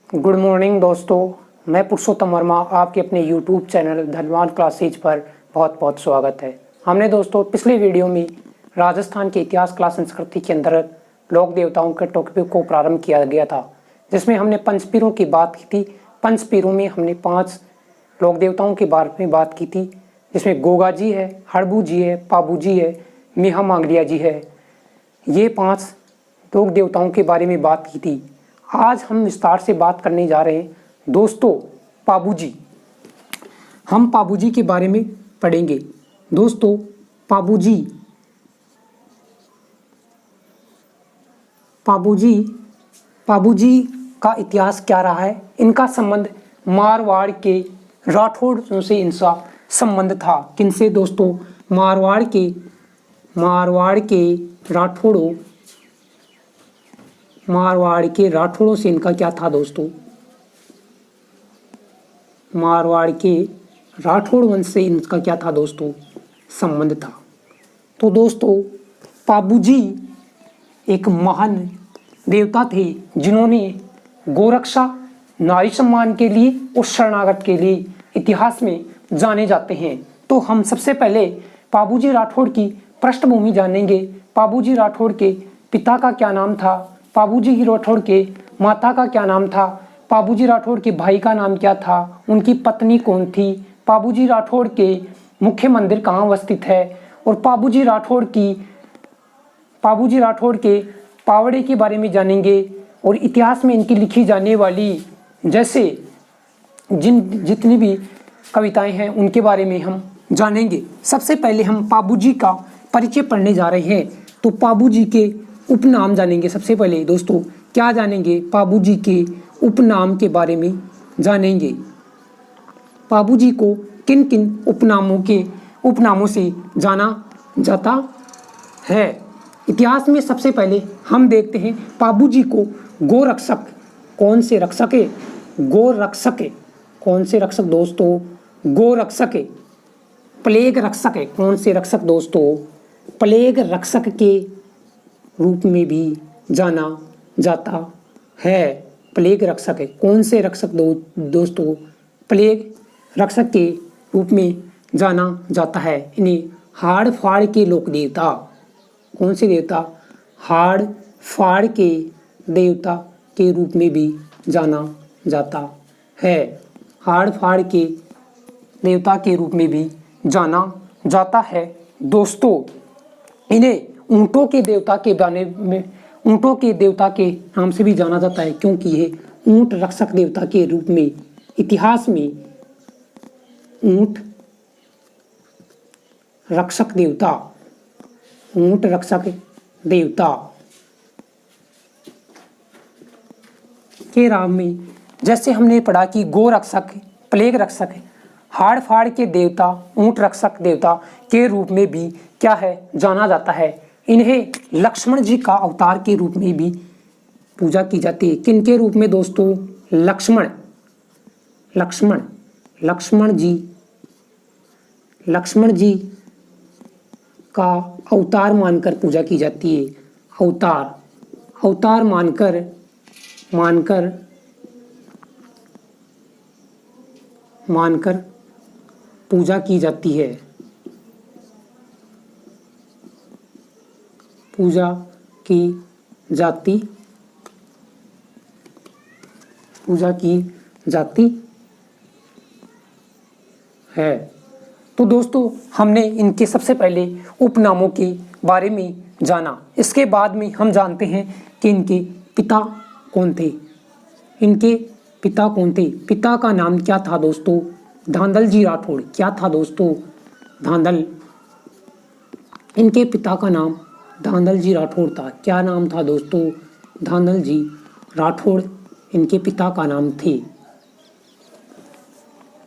Good morning दोस्तों, मैं पुरुषोत्तम वर्मा आपके अपने यूट्यूब चैनल धनवान क्लासेज पर बहुत बहुत स्वागत है। हमने दोस्तों पिछले वीडियो में राजस्थान के इतिहास कला संस्कृति के अंतर्गत लोक देवताओं के टॉपिक को प्रारंभ किया गया था, जिसमें हमने पंचपीरों की बात की थी। पंचपीरों में हमने 5 लोक देवताओं के बारे में बात की थी, जिसमें गोगा जी है, हड़बू जी है, पाबू जी है, मिहा मांगलिया जी है। ये 5 लोक देवताओं के बारे में बात की थी। आज हम विस्तार से बात करने जा रहे हैं दोस्तों पाबूजी। हम पाबूजी के बारे में पढ़ेंगे। दोस्तों पाबूजी का इतिहास क्या रहा है। इनका संबंध मारवाड़ के राठौड़ों से इनका संबंध था। किनसे दोस्तों? मारवाड़ के राठौड़ों से इनका क्या था दोस्तों? मारवाड़ के राठौड़ वंश से इनका क्या था दोस्तों? संबंध था। तो दोस्तों पाबूजी एक महान देवता थे, जिन्होंने गोरक्षा, नारी सम्मान के लिए और शरणागत के लिए इतिहास में जाने जाते हैं। तो हम सबसे पहले पाबूजी राठौड़ की पृष्ठभूमि जानेंगे। पाबूजी राठौड़ के पिता का क्या नाम था? पाबूजी राठौड़ के माता का क्या नाम था? पाबूजी राठौड़ के भाई का नाम क्या था? उनकी पत्नी कौन थी? पाबूजी राठौड़ के मुख्य मंदिर कहाँ अवस्थित है? और पाबूजी राठौड़ के पावड़े के बारे में जानेंगे। और इतिहास में इनकी लिखी जाने वाली जैसे जितनी भी कविताएं हैं उनके बारे में हम जानेंगे। सबसे पहले हम पाबूजी का परिचय पढ़ने जा रहे हैं। तो पाबूजी के उपनाम जानेंगे। सबसे पहले दोस्तों क्या जानेंगे? पाबूजी के उपनाम के बारे में जानेंगे। पाबूजी को किन किन उपनामों से जाना जाता है। इतिहास में सबसे पहले हम देखते हैं पाबूजी को गोरक्षक। कौन से रक्षक है? गोरक्षक है। कौन से रक्षक दोस्तों? गोरक्षक है। प्लेग रक्षक है। कौन से रक्षक दोस्तों? प्लेग रक्षक के रूप में भी जाना जाता है। प्लेग रक्षक है। कौन से रक्षक दोस्तों? प्लेग रक्षक के रूप में जाना जाता है। इन्हें हाड़ फाड़ के लोक देवता। कौन से देवता? हाड़ फाड़ के देवता के रूप में भी जाना जाता है। हाड़ फाड़ के देवता के रूप में भी जाना जाता है। दोस्तों इन्हें ऊंटों के देवता के नाम से भी जाना जाता है, क्योंकि ये ऊंट रक्षक देवता के रूप में इतिहास में ऊंट रक्षक देवता के नाम में, जैसे हमने पढ़ा कि गो रक्षक, प्लेग रक्षक, हाड़ फाड़ के देवता, ऊंट रक्षक देवता के रूप में भी क्या है? जाना जाता है। इन्हें लक्ष्मण जी का अवतार के रूप में भी पूजा की जाती है। किन के रूप में दोस्तों? लक्ष्मण जी का अवतार मानकर पूजा की जाती है। अवतार मानकर पूजा की जाती है। पूजा की जाती है। तो दोस्तों हमने इनके सबसे पहले उपनामों के बारे में जाना। इसके बाद में हम जानते हैं कि इनके पिता कौन थे। पिता का नाम क्या था दोस्तों? धांधल जी राठौड़। क्या था दोस्तों? धांधल। इनके पिता का नाम धांधल जी राठौड़ था। क्या नाम था दोस्तों? धांधल जी राठौड़ इनके पिता का नाम थे,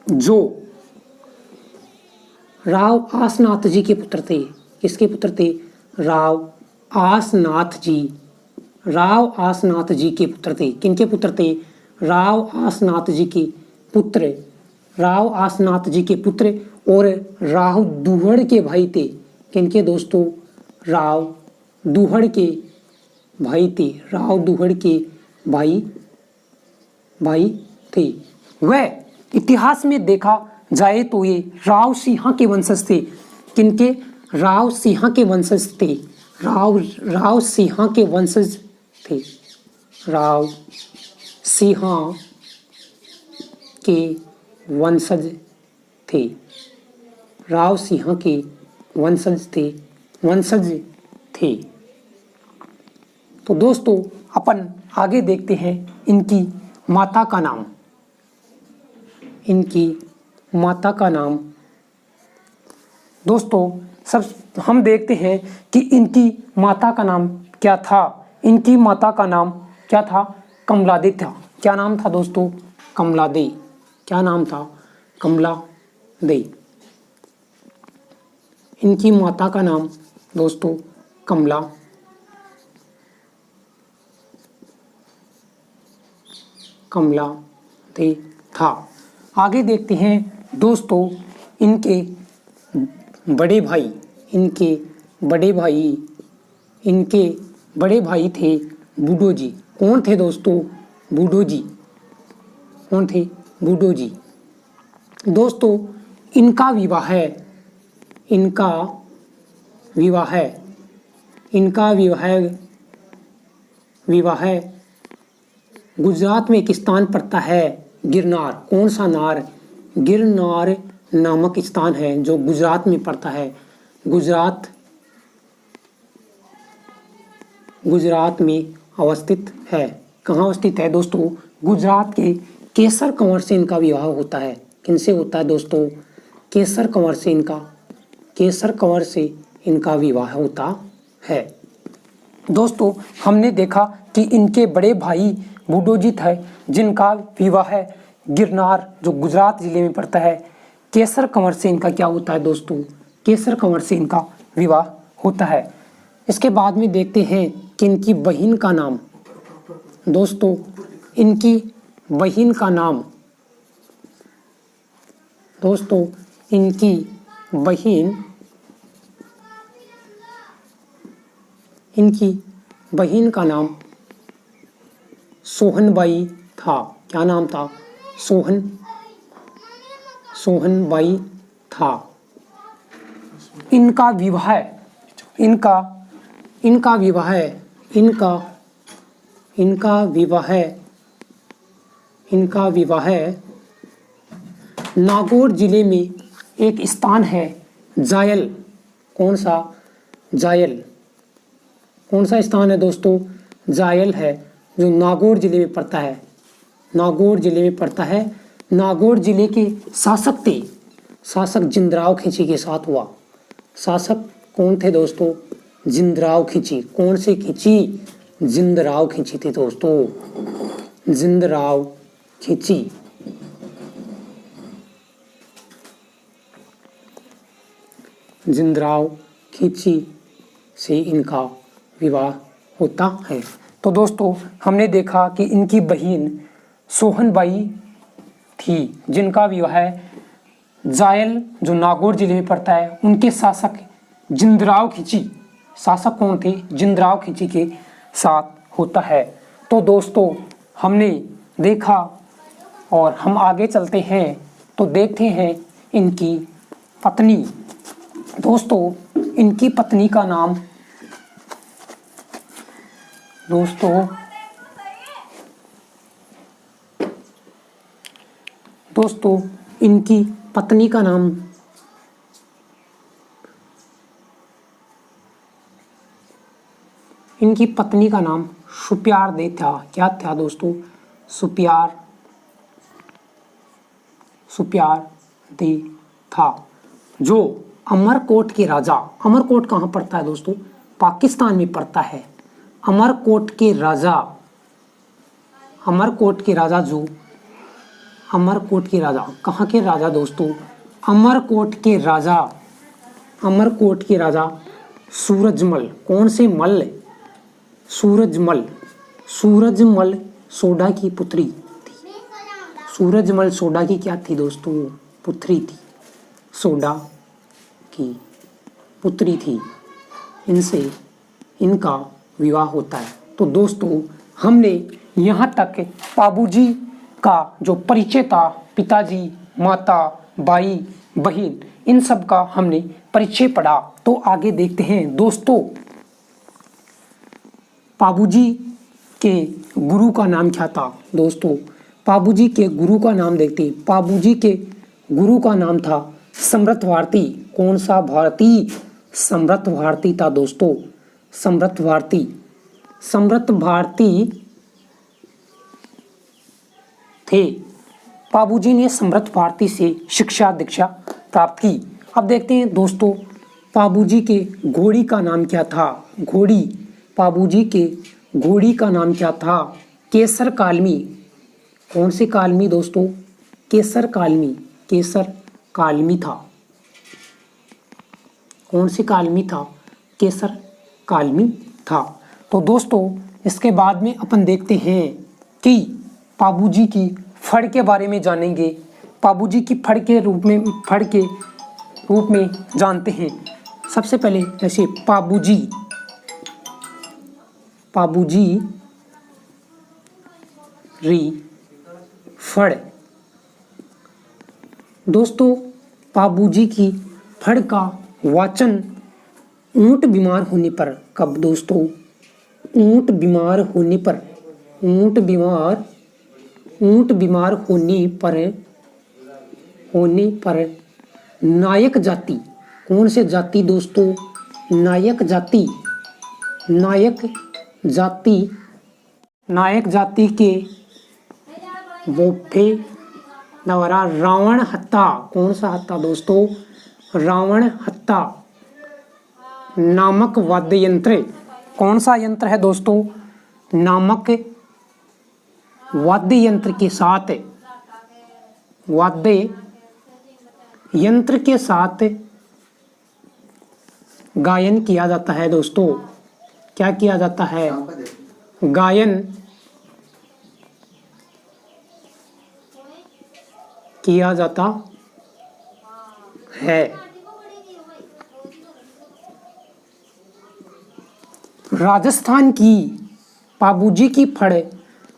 जो राव आसनाथ जी के पुत्र थे। किसके पुत्र थे? राव आसनाथ जी के पुत्र थे। किनके पुत्र थे? राव आसनाथ जी के पुत्र और राव दुहड़ के भाई थे। किनके दोस्तों? राव दुहड़ के भाई थे। राव दुहड़ के भाई भाई थे। वह इतिहास में देखा जाए तो ये राव सिंह के वंशज थे। किनके? राव सिंह के वंशज थे। राव सिंह के वंशज थे। राव सिंह के वंशज थे। राव सिंह के वंशज थे। तो दोस्तों अपन आगे देखते हैं इनकी माता का नाम। इनकी माता का नाम दोस्तों सब हम देखते हैं कि इनकी माता का नाम क्या था। इनकी माता का नाम क्या था? कमलादे था। क्या नाम था दोस्तों? कमलादे। क्या नाम था? कमलादे। इनकी माता का नाम दोस्तों कमलादे था। आगे देखते हैं दोस्तों इनके बड़े भाई। इनके बड़े भाई थे बूढ़ो जी। कौन थे दोस्तों? बूढ़ो जी। कौन थे? बूढ़ो जी। दोस्तों इनका विवाह गुजरात में एक स्थान पड़ता है गिरनार। कौन सा नार? गिरनार नामक स्थान है जो गुजरात में पड़ता है। गुजरात में अवस्थित है। कहाँ अवस्थित है दोस्तों? गुजरात के केसर कंवर से इनका विवाह होता है। किनसे होता है दोस्तों? केसर कंवर से इनका विवाह होता है। दोस्तों हमने देखा कि इनके बड़े भाई बूढ़ो जी थे जिनका विवाह गिरनार जो गुजरात जिले में पड़ता है केसर कंवर से इनका क्या होता है दोस्तों? केसर कंवर से इनका विवाह होता है। इसके बाद में देखते हैं कि इनकी बहन का नाम। दोस्तों इनकी बहन का नाम सोहनबाई था। क्या नाम था? सोहनबाई था। इनका विवाह नागौर जिले में एक स्थान है जायल। कौन सा? जायल। कौन सा स्थान है दोस्तों? जायल है जो नागौर जिले में पड़ता है। नागौर जिले के शासक जिंदराव खिंची के साथ हुआ। शासक कौन थे दोस्तों? जिंदराव खिंची। कौन से खिंची? जिंदराव खिंची थे दोस्तों। जिंदराव खिंची से इनका विवाह होता है। तो दोस्तों हमने देखा कि इनकी बहन सोहनबाई थी जिनका विवाह जायल जो नागौर जिले में पड़ता है उनके शासक जिंदराव खिंची। शासक कौन थे? जिंदराव खिंची के साथ होता है। तो दोस्तों हमने देखा और हम आगे चलते हैं तो देखते हैं इनकी पत्नी। दोस्तों इनकी पत्नी का नाम दोस्तों इनकी पत्नी का नाम सुप्यार दे था। क्या था दोस्तों? सुप्यार दे था जो अमरकोट के राजा। अमरकोट कहाँ पड़ता है दोस्तों? पाकिस्तान में पड़ता है। अमरकोट के राजा कहाँ के राजा दोस्तों? अमरकोट के राजा सूरजमल। कौन से मल? सूरजमल सोडा की पुत्री थी। सूरजमल सोडा की क्या थी दोस्तों? पुत्री थी। सोडा की पुत्री थी। इनसे इनका विवाह होता है। तो दोस्तों हमने यहाँ तक का जो परिचय था, पिताजी, माता, भाई, बहन, इन सब का हमने परिचय पढ़ा। तो आगे देखते हैं दोस्तों, पाबूजी के गुरु का नाम क्या था। दोस्तों पाबूजी के गुरु का नाम देखते हैं। पाबूजी के गुरु का नाम था समर्थ भारती। कौन सा भारती? समर्थ भारती था दोस्तों, समर्थ भारती। समर्थ भारती थे। पाबूजी ने समर्थ भारती से शिक्षा दीक्षा प्राप्त की। अब देखते हैं दोस्तों, पाबूजी के घोड़ी का नाम क्या था। घोड़ी, पाबूजी के घोड़ी का नाम क्या था? केसर कालमी। कौन सी कालमी दोस्तों? केसर कालमी। केसर कालमी था। कौन सी कालमी था? केसर कालमी था। तो दोस्तों इसके बाद में अपन देखते हैं कि पाबूजी की फड़ के बारे में जानेंगे। पाबूजी की फड़ के रूप में जानते हैं। सबसे पहले ऐसे पाबूजी री फड़। दोस्तों पाबूजी की फड़ का वाचन ऊंट बीमार होने पर। कब दोस्तों? ऊंट बीमार होने पर। ऊंट बीमार होने पर नायक जाति। कौन से जाति दोस्तों? नायक जाति। नायक जाति के वोफे द्वारा रावण हत्ता। कौन सा हत्ता दोस्तों? रावण हत्ता नामक वाद्य यंत्र। कौन सा यंत्र है दोस्तों? नामक वाद्य यंत्र के साथ गायन किया जाता है दोस्तों। क्या किया जाता है? गायन किया जाता है। राजस्थान की पाबूजी की फड़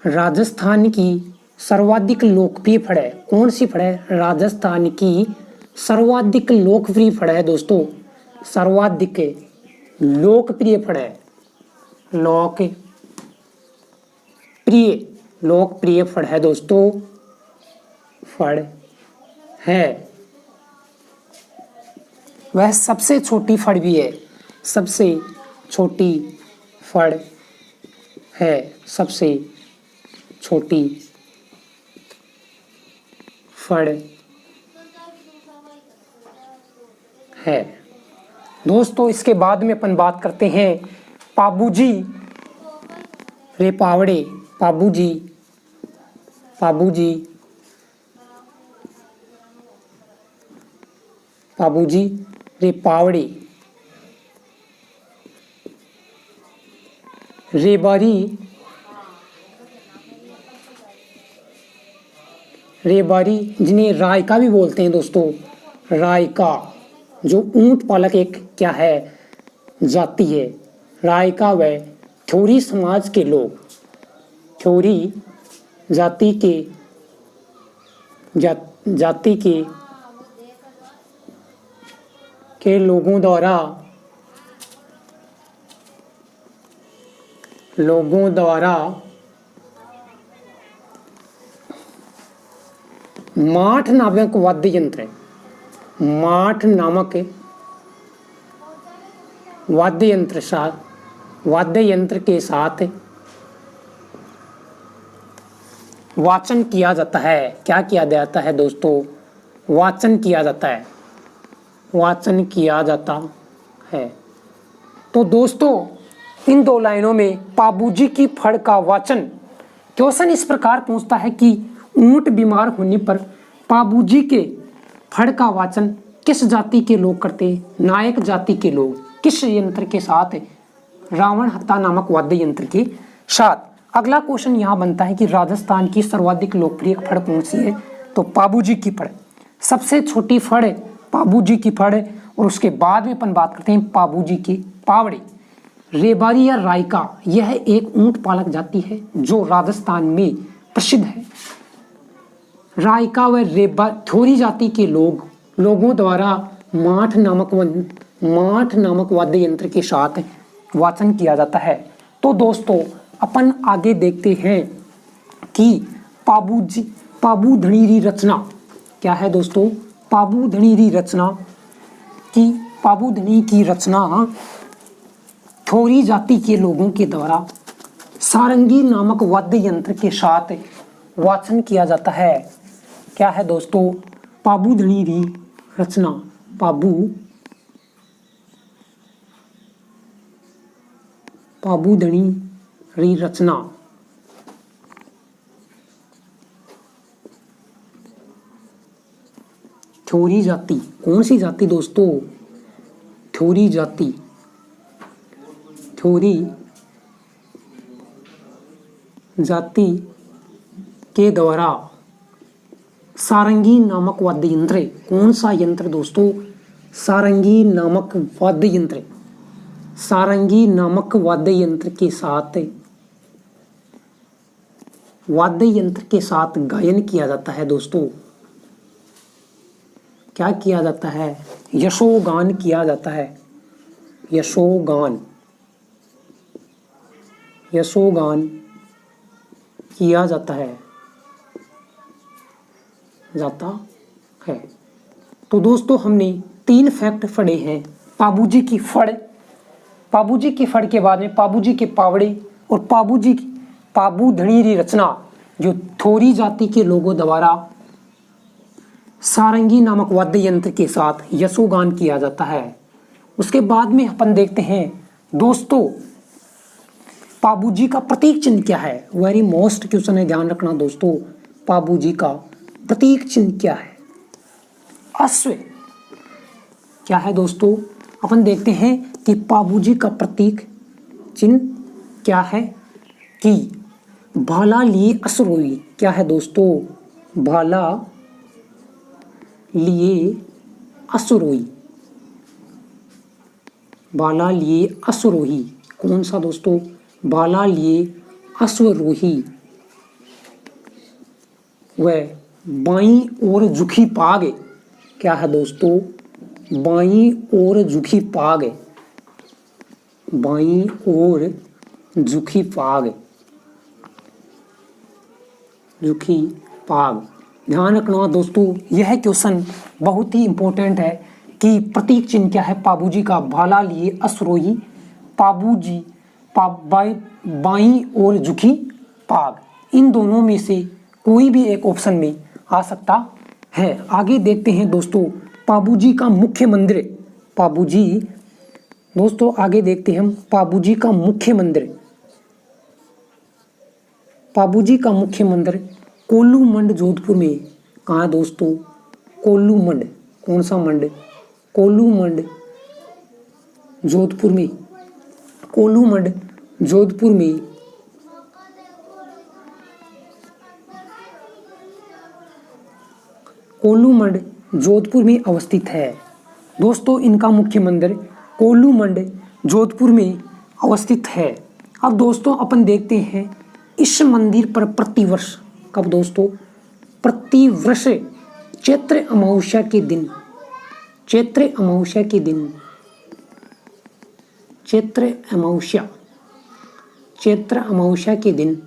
राजस्थान की सर्वाधिक लोकप्रिय फड़ है। कौन सी फड़ है? राजस्थान की सर्वाधिक लोकप्रिय फड़ है दोस्तों। सर्वाधिक लोकप्रिय फड़ है। लोकप्रिय फड़ है दोस्तों। फड़ है। वह सबसे छोटी फड़ भी है। सबसे छोटी फड़ है। सबसे छोटी फड़ है दोस्तों। इसके बाद में अपन बात करते हैं पाबूजी रे पावड़े। पाबूजी रे पावड़े। रेबारी जिन्हें रायका भी बोलते हैं दोस्तों। रायका जो ऊंट पालक एक क्या है? जाति है। रायका व थ्योरी समाज के लोग, थ्योरी जाति के लोगों द्वारा माठ नामक वाद्य यंत्र वाद्य यंत्र के साथ वाचन किया जाता है। क्या किया जाता है दोस्तों? वाचन किया जाता है। तो दोस्तों इन दो लाइनों में पाबूजी की फड़ का वाचन क्वेश्चन इस प्रकार पूछता है कि ऊंट बीमार होने पर पाबूजी के फड़ का वाचन किस जाति के लोग करते? नायक जाति के लोग। किस यंत्र के साथ? रावण हत्ता नामक वाद्य यंत्र के साथ। अगला क्वेश्चन यहाँ बनता है कि राजस्थान की सर्वाधिक लोकप्रिय फड़ कौन सी है? तो पाबूजी की फड़ सबसे छोटी फड़ पाबूजी की फड़। और उसके बाद में अपन बात करते हैं पाबूजी के पावड़े। रेबारी या रायका यह एक ऊंट पालक जाति है जो राजस्थान में प्रसिद्ध है। रायका व रेबा थोरी जाति के लोगों द्वारा माठ नामक वाद्य यंत्र के साथ वाचन किया जाता है। तो दोस्तों अपन आगे देखते हैं कि पाबूधनी रचना क्या है दोस्तों। पाबूधनी की रचना थोरी जाति के लोगों के द्वारा सारंगी नामक वाद्य यंत्र के साथ वाचन किया जाता है। क्या है दोस्तों, पाबूधनी रचना। पाबूधनी रचना थोरी जाति, कौन सी जाति दोस्तों, थोरी जाति, थोरी जाति के द्वारा सारंगी नामक वाद्य यंत्र, कौन सा यंत्र दोस्तों, सारंगी नामक वाद्य यंत्र, सारंगी नामक वाद्य यंत्र के साथ गायन किया जाता है दोस्तों। क्या किया जाता है, यशोगान किया जाता है, यशोगान किया जाता है। तो दोस्तों हमने 3 फैक्ट पढ़े हैं। पाबूजी की फड़ के बाद में पाबूजी के पावड़े और पाबूधनी रचना जो थोरी जाति के लोगों द्वारा सारंगी नामक वाद्य यंत्र के साथ यशोगान किया जाता है। उसके बाद में अपन देखते हैं दोस्तों पाबूजी का प्रतीक चिन्ह क्या है। वेरी मोस्ट क्वेश्चन है, ध्यान रखना दोस्तों। पाबूजी का प्रतीक चिन्ह क्या है, अश्व। क्या है दोस्तों, अपन देखते हैं कि पाबूजी का प्रतीक चिन्ह क्या है कि भाला लिए अश्वरोही। क्या है दोस्तों, भाला लिए अश्वरोही, भाला लिए अश्वरोही। कौन सा दोस्तों, भाला लिए अश्वरोही। वह बाईं ओर झुकी पाग। क्या है दोस्तों, बाईं ओर झुकी पाग, बाईं ओर झुकी पाग, झुकी पाग। ध्यान रखना दोस्तों, यह क्वेश्चन बहुत ही इंपॉर्टेंट है कि प्रतीक चिन्ह क्या है पाबूजी का, भाला लिए अश्वरोही, पाबूजी बाईं ओर झुकी पाग। इन दोनों में से कोई भी एक ऑप्शन में आ सकता है। आगे देखते हैं दोस्तों पाबूजी का मुख्य मंदिर। पाबूजी दोस्तों आगे देखते हैं हम पाबूजी का मुख्य मंदिर। पाबूजी का मुख्य मंदिर कोल्लू मंड जोधपुर में। कहाँ है दोस्तों, कोल्लू मंड। कौन सा मंड, कोल्लू मंड जोधपुर में। कोल्लू मंड जोधपुर में कोल्लू मंड जोधपुर में अवस्थित है दोस्तों। इनका मुख्य मंदिर कोल्लू मंड जोधपुर में अवस्थित है। अब दोस्तों अपन देखते हैं इस मंदिर पर प्रतिवर्ष, कब दोस्तों, प्रतिवर्ष चैत्र अमावस्या के दिन, चैत्र अमावस्या के दिन, चैत्र अमावस्या के दिन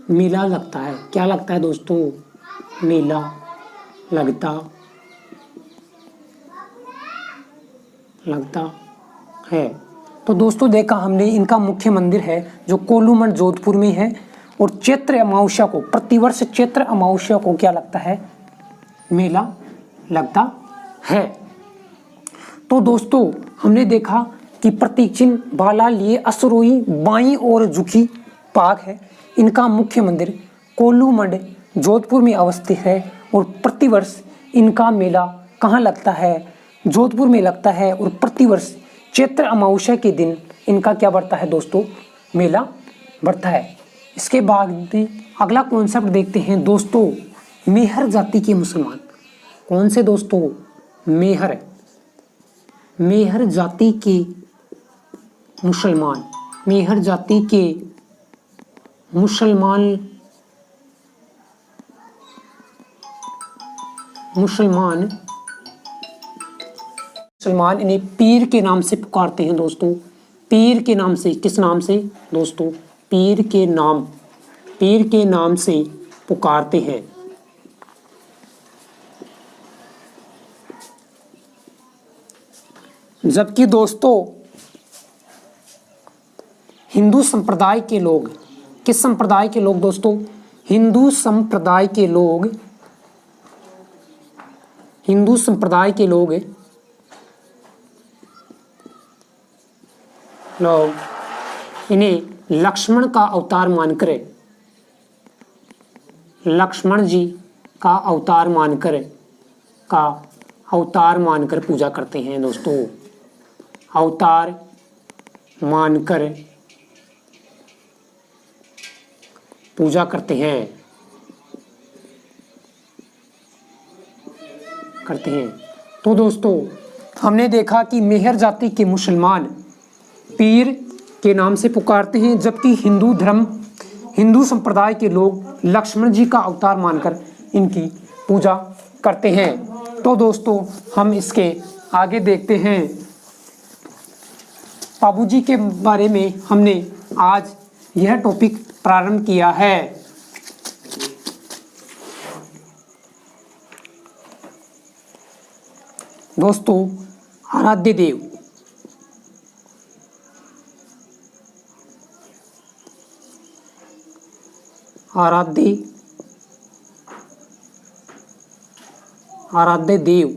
मेला लगता है। क्या लगता है दोस्तों, मेला लगता है। तो दोस्तों देखा हमने इनका मुख्य मंदिर है जो कोल्लू मंड जोधपुर में है और चैत्र अमावस्या को, प्रतिवर्ष चैत्र अमावस्या को क्या लगता है, मेला लगता है। तो दोस्तों हमने देखा कि प्रतीक चिन्ह भाला लिए अश्वरोही बाईं ओर झुकी पाग है। इनका मुख्य मंदिर कोल्लू मंड जोधपुर में अवस्थित है और प्रतिवर्ष इनका मेला कहाँ लगता है, जोधपुर में लगता है और प्रतिवर्ष चैत्र अमावस्या के दिन इनका क्या बढ़ता है दोस्तों, मेला बढ़ता है। इसके बाद अगला कॉन्सेप्ट देखते हैं दोस्तों, मेहर जाति के मुसलमान। कौन से दोस्तों, मेहर जाति के मुसलमान। मेहर जाति के मुसलमान मुसलमान इन्हें पीर के नाम से पुकारते हैं दोस्तों। पीर के नाम से, किस नाम से दोस्तों? पीर के नाम से पुकारते हैं। जबकि दोस्तों हिंदू संप्रदाय के लोग, किस संप्रदाय के लोग दोस्तों? हिंदू संप्रदाय के लोग इन्हें लक्ष्मण का अवतार मानकर, लक्ष्मण जी का अवतार मानकर पूजा करते हैं दोस्तों। अवतार मानकर पूजा करते हैं। तो दोस्तों हमने देखा कि मेहर जाति के मुसलमान पीर के नाम से पुकारते हैं, जबकि हिंदू संप्रदाय के लोग लक्ष्मण जी का अवतार मानकर इनकी पूजा करते हैं। तो दोस्तों हम इसके आगे देखते हैं। बाबूजी के बारे में हमने आज यह टॉपिक प्रारंभ किया है। दोस्तों आराध्य देव, आराध्य देव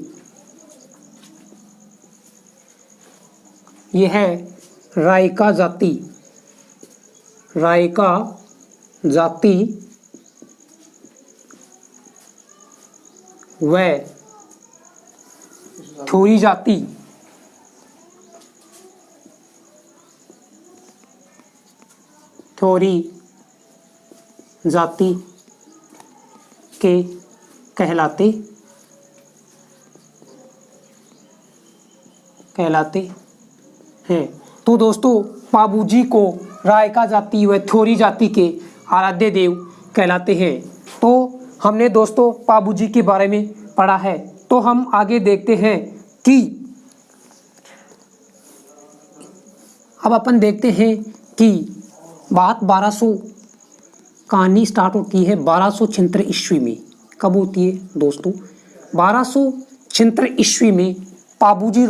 यह है रायका जाति व थोरी जाति के कहलाते हैं। तो दोस्तों बाबूजी को रायका जाति व थोरी जाति के आराध्य देव कहलाते हैं। तो हमने दोस्तों बाबूजी के बारे में पढ़ा है। तो हम आगे देखते हैं कि अब अपन देखते हैं कि बात 1200 कहानी स्टार्ट होती है 1276 ईस्वी में। कब होती है दोस्तों? 1276 ईस्वी में बाबूजी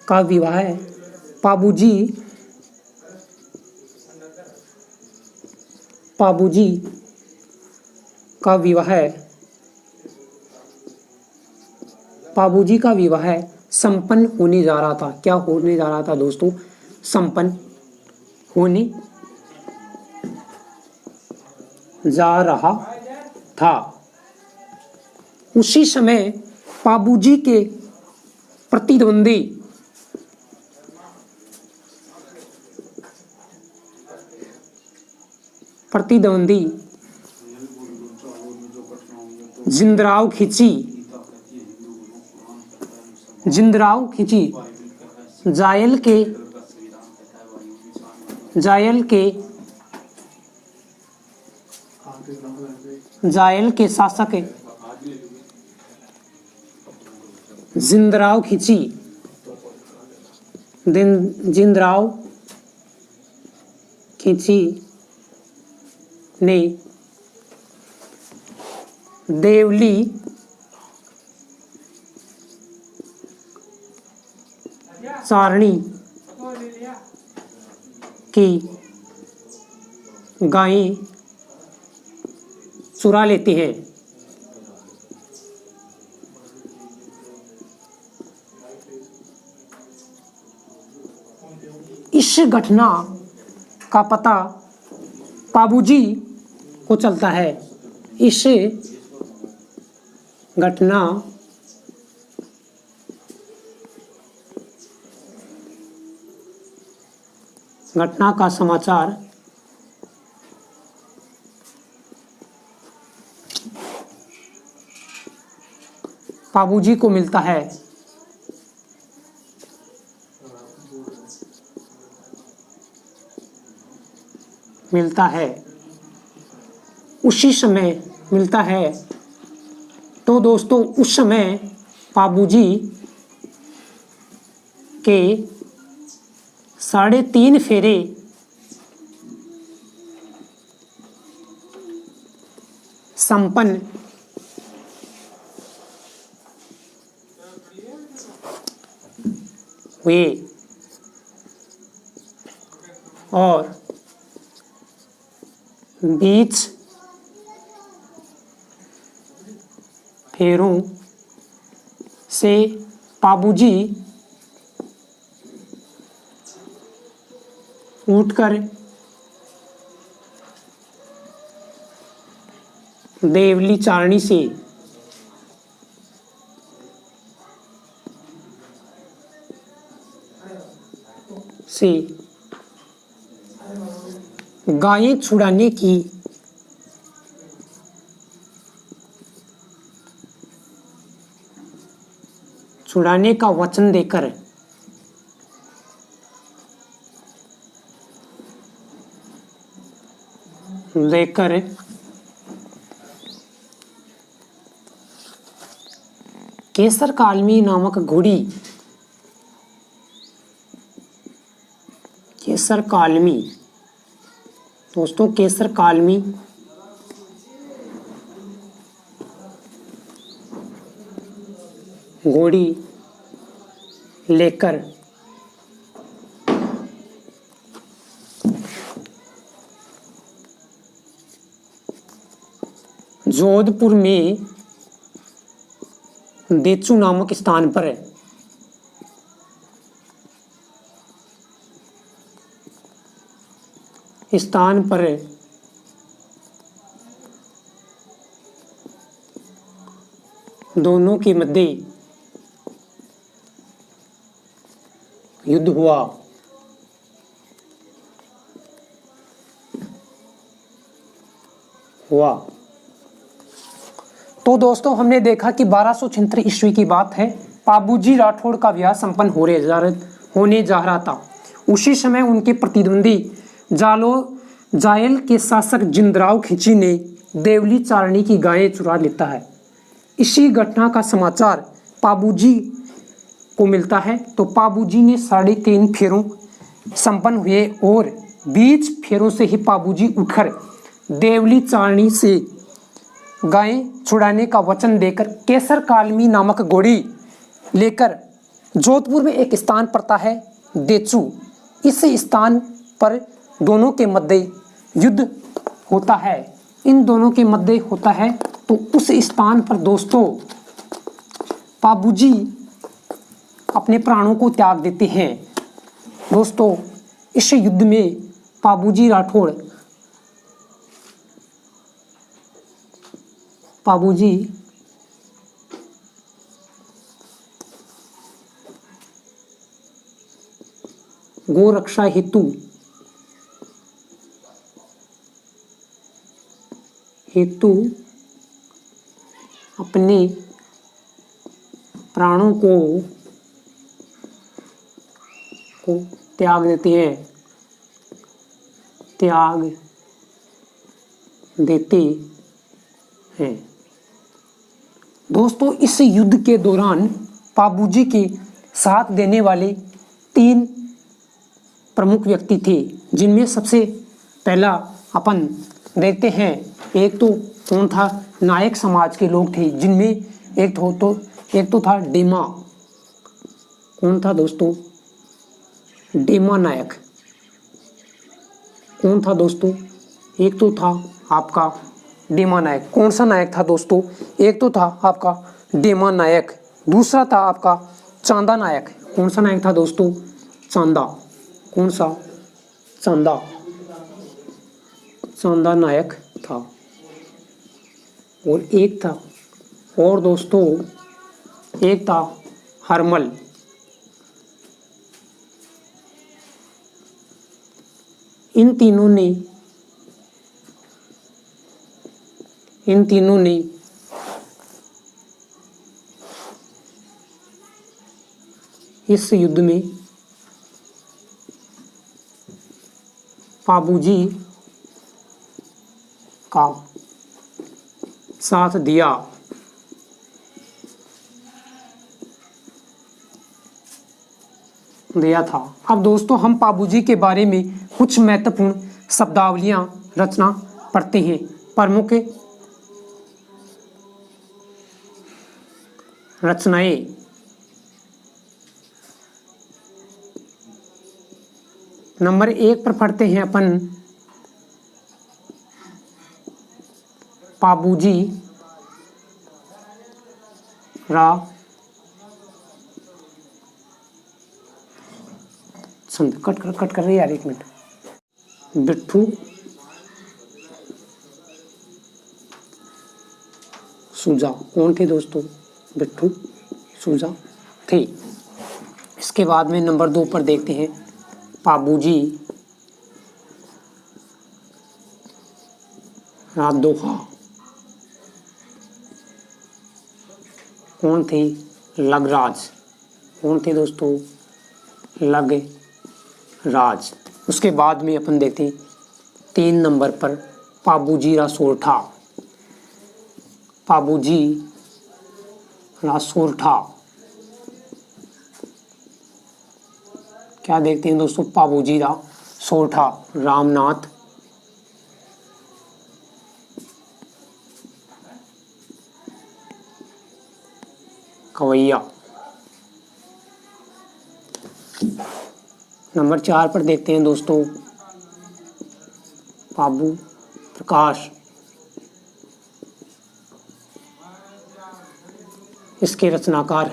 का विवाह है। बाबूजी का विवाह संपन्न होने जा रहा था। क्या होने जा रहा था दोस्तों? संपन्न होने जा रहा था। उसी समय बाबूजी के प्रतिद्वंदी जिंदराव खिची जायल के शासक जिंदराव खिची ने देवली चारणी की गायें चुरा लेते हैं। इस घटना का पता बाबूजी को चलता है। इस घटना का समाचार बाबूजी को मिलता है। उसी समय मिलता है तो दोस्तों उस समय पाबूजी के 3.5 फेरे संपन्न हुए और 20 फेरों से पाबूजी उठकर देवली चारणी से गायें छुड़ाने की छुड़ाने का वचन देकर केसर कालमी नामक घोड़ी केसर कालमी दोस्तों केसर कालमी घोड़ी लेकर जोधपुर में देचू नामक स्थान पर दोनों के मध्य युद्ध हुआ। तो दोस्तों हमने देखा कि 1276 ईस्वी की बात है। पाबूजी राठौड़ का विवाह संपन्न होने जा रहा था। उसी समय उनके प्रतिद्वंदी जायल के शासक जिंदराव खिंची ने देवली चारणी की गायें चुरा लेता है। इसी घटना का समाचार पाबूजी को मिलता है। तो पाबूजी ने 3.5 फेरों संपन्न हुए और 20 फेरों से ही पाबूजी उठकर देवली चारणी से गायें छुड़ाने का वचन देकर केसर कालमी नामक घोड़ी लेकर जोधपुर में एक स्थान पड़ता है देचू। इस स्थान पर दोनों के मध्य युद्ध होता है। इन दोनों के मध्य होता है तो उस स्थान पर दोस्तों पाबूजी अपने प्राणों को त्याग देते हैं। दोस्तों इस युद्ध में पाबूजी गो रक्षा हेतु अपने प्राणों को त्याग देते हैं। दोस्तों इस युद्ध के दौरान पाबूजी के साथ देने वाले 3 प्रमुख व्यक्ति थे, जिनमें सबसे पहला अपन देखते हैं। एक तो कौन था, नायक समाज के लोग थे, जिनमें एक तो था डेमा। कौन था दोस्तों? डेमा नायक। कौन था दोस्तों? एक तो था आपका डेमा नायक। कौन सा नायक था दोस्तों? एक तो था आपका डेमा नायक, दूसरा था आपका चांदा नायक। कौन सा नायक था दोस्तों? चांदा। कौन सा? चांदा नायक था। और दोस्तों एक था हरमल। इन तीनों ने इस युद्ध में पाबूजी का साथ दिया दिया था। अब दोस्तों हम पाबूजी के बारे में कुछ महत्वपूर्ण शब्दावलियां रचना पढ़ते हैं। प्रमुख रचनाएं। नंबर 1 पर पढ़ते हैं अपन पाबूजी रा कट कर रही यार, 1 मिनट। बिट्ठू सूजा। कौन थे दोस्तों? बिट्ठू सूजा थे। इसके बाद में नंबर 2 पर देखते हैं पाबूजी रा दोहा। कौन थे? लगराज। कौन थे दोस्तों? लगराज। उसके बाद में अपन देखते हैं 3 नंबर पर पाबूजी रा सोरठा। पाबूजी रा सोरठा। क्या देखते हैं दोस्तों? पाबूजी रा सोरठा। रामनाथ कवैया। नंबर 4 पर देखते हैं दोस्तों पाबू प्रकाश। इसके रचनाकार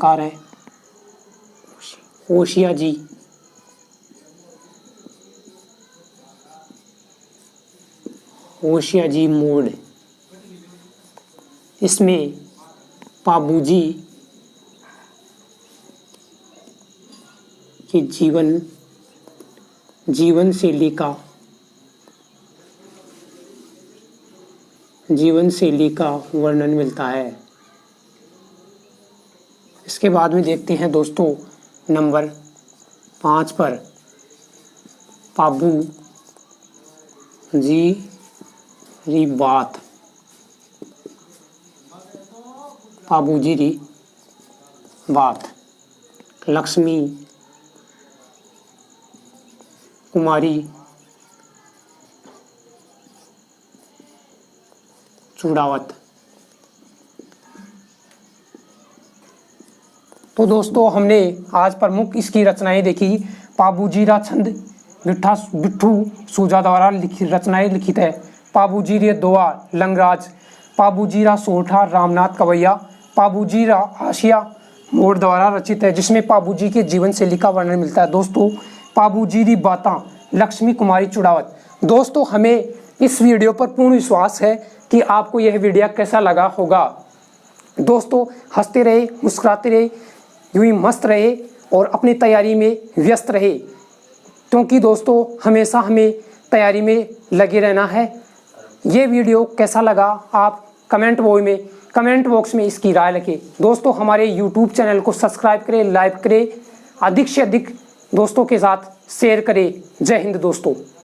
हैं होशिया जी। होशिया जी मोड़। इसमें पाबूजी की जीवन शैली का वर्णन मिलता है। इसके बाद में देखते हैं दोस्तों नंबर 5 पर पाबू जी री बात। पाबूजी री बात। लक्ष्मी कुमारी चुड़ावत। तो दोस्तों हमने आज प्रमुख इसकी रचनाएं देखी। पाबूजी रा छंद बिट्ठू सूजा द्वारा रचनाएं लिखित है। पाबूजी रे दोहा लंगराज। पाबूजी रा सोरठा रामनाथ कवैया। पाबूजी रा आशिया मोड़ द्वारा रचित है, जिसमें पाबूजी के जीवन शैली का वर्णन मिलता है। दोस्तों पाबूजी री बातां लक्ष्मी कुमारी चुड़ावत। दोस्तों हमें इस वीडियो पर पूर्ण विश्वास है कि आपको यह वीडियो कैसा लगा होगा। दोस्तों हंसते रहे, मुस्कुराते रहे, यूं ही मस्त रहे और अपनी तैयारी में व्यस्त रहे, क्योंकि दोस्तों हमेशा हमें तैयारी में लगे रहना है। ये वीडियो कैसा लगा आप कमेंट बॉक्स में इसकी राय लिखें। दोस्तों हमारे YouTube चैनल को सब्सक्राइब करें, लाइक करें, अधिक से अधिक दोस्तों के साथ शेयर करें। जय हिंद दोस्तों।